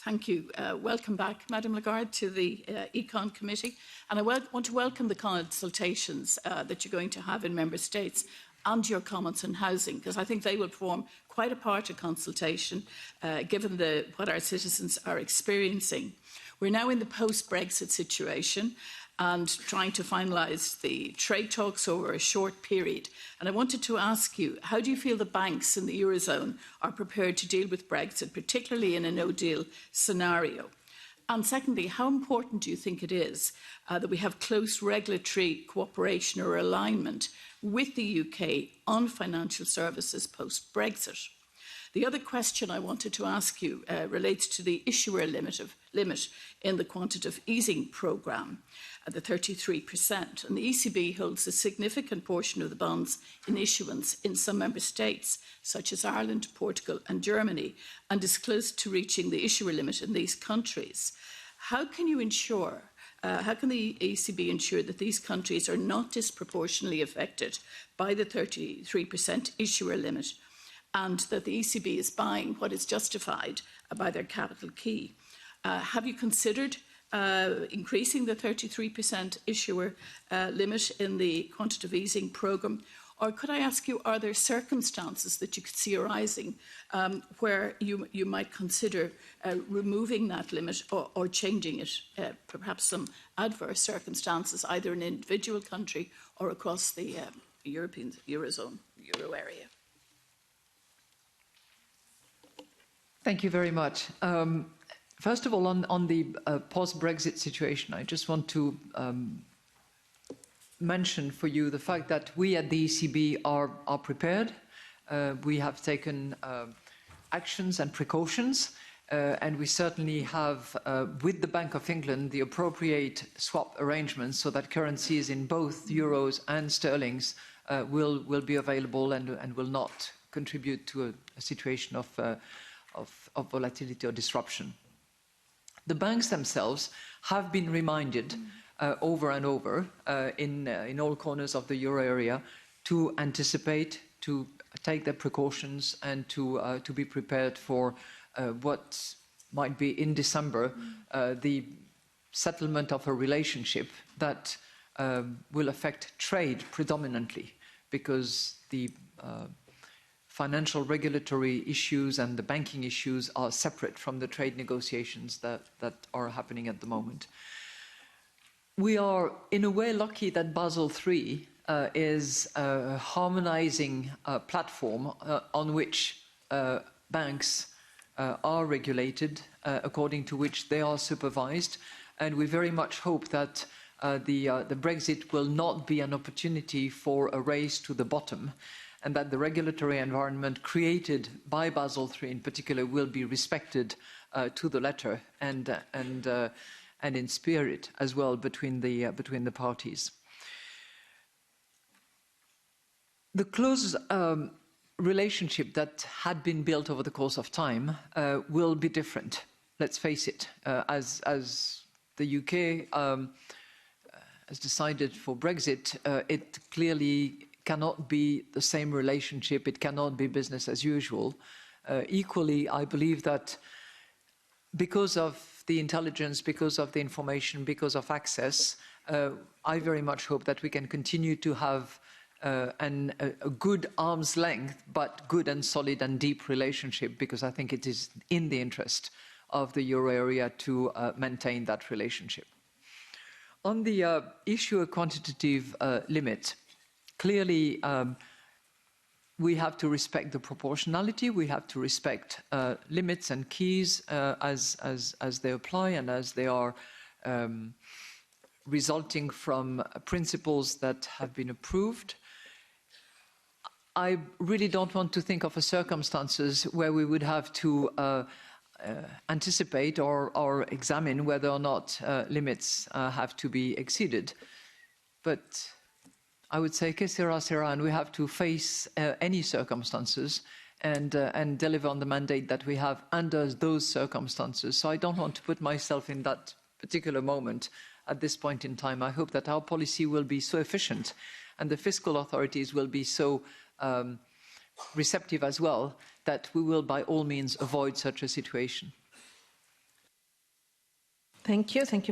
Thank you. Welcome back, Madame Lagarde, to the Econ Committee. And I want to welcome the consultations that you're going to have in Member States and your comments on housing, because I think they will form quite a part of consultation, given what our citizens are experiencing. We're now in the post-Brexit situation and trying to finalise the trade talks over a short period. And I wanted to ask you, how do you feel the banks in the Eurozone are prepared to deal with Brexit, particularly in a no-deal scenario? And secondly, how important do you think it is that we have close regulatory cooperation or alignment with the UK on financial services post-Brexit? The other question I wanted to ask you relates to the issuer limit in the quantitative easing programme, the 33%. And the ECB holds a significant portion of the bonds in issuance in some member states, such as Ireland, Portugal and Germany, and is close to reaching the issuer limit in these countries. How can the ECB ensure that these countries are not disproportionately affected by the 33% issuer limit, and that the ECB is buying what is justified by their capital key? Have you considered increasing the 33% issuer limit in the quantitative easing programme? Or could I ask you, are there circumstances that you could see arising where you might consider removing that limit or changing it, perhaps some adverse circumstances, either in an individual country or across the Eurozone, Euro area? Thank you very much. First of all, on the post-Brexit situation, I just want to mention for you the fact that we at the ECB are prepared. We have taken actions and precautions, and we certainly have, with the Bank of England, the appropriate swap arrangements so that currencies in both euros and sterlings will be available and will not contribute to a situation of volatility or disruption. The banks themselves have been reminded over and over in all corners of the euro area to anticipate, to take their precautions and to be prepared for what might be in December the settlement of a relationship that will affect trade predominantly, because the financial regulatory issues and the banking issues are separate from the trade negotiations that are happening at the moment. We are, in a way, lucky that Basel III is a harmonizing platform on which banks are regulated, according to which they are supervised. And we very much hope that the Brexit will not be an opportunity for a race to the bottom, and that the regulatory environment created by Basel III in particular will be respected to the letter and in spirit as well between the parties. The close relationship that had been built over the course of time will be different. Let's face it. As the UK has decided for Brexit, it clearly cannot be the same relationship. It cannot be business as usual. Equally, I believe that because of the intelligence, because of the information, because of access, I very much hope that we can continue to have a good arm's length, but good and solid and deep relationship, because I think it is in the interest of the euro area to maintain that relationship. On the issue of quantitative limit, clearly, we have to respect the proportionality. We have to respect limits and keys as they apply and as they are resulting from principles that have been approved. I really don't want to think of a circumstances where we would have to anticipate or examine whether or not limits have to be exceeded. But I would say que sera, sera, and we have to face any circumstances and deliver on the mandate that we have under those circumstances. So I don't want to put myself in that particular moment at this point in time. I hope that our policy will be so efficient and the fiscal authorities will be so receptive as well that we will by all means avoid such a situation. Thank you. Thank you.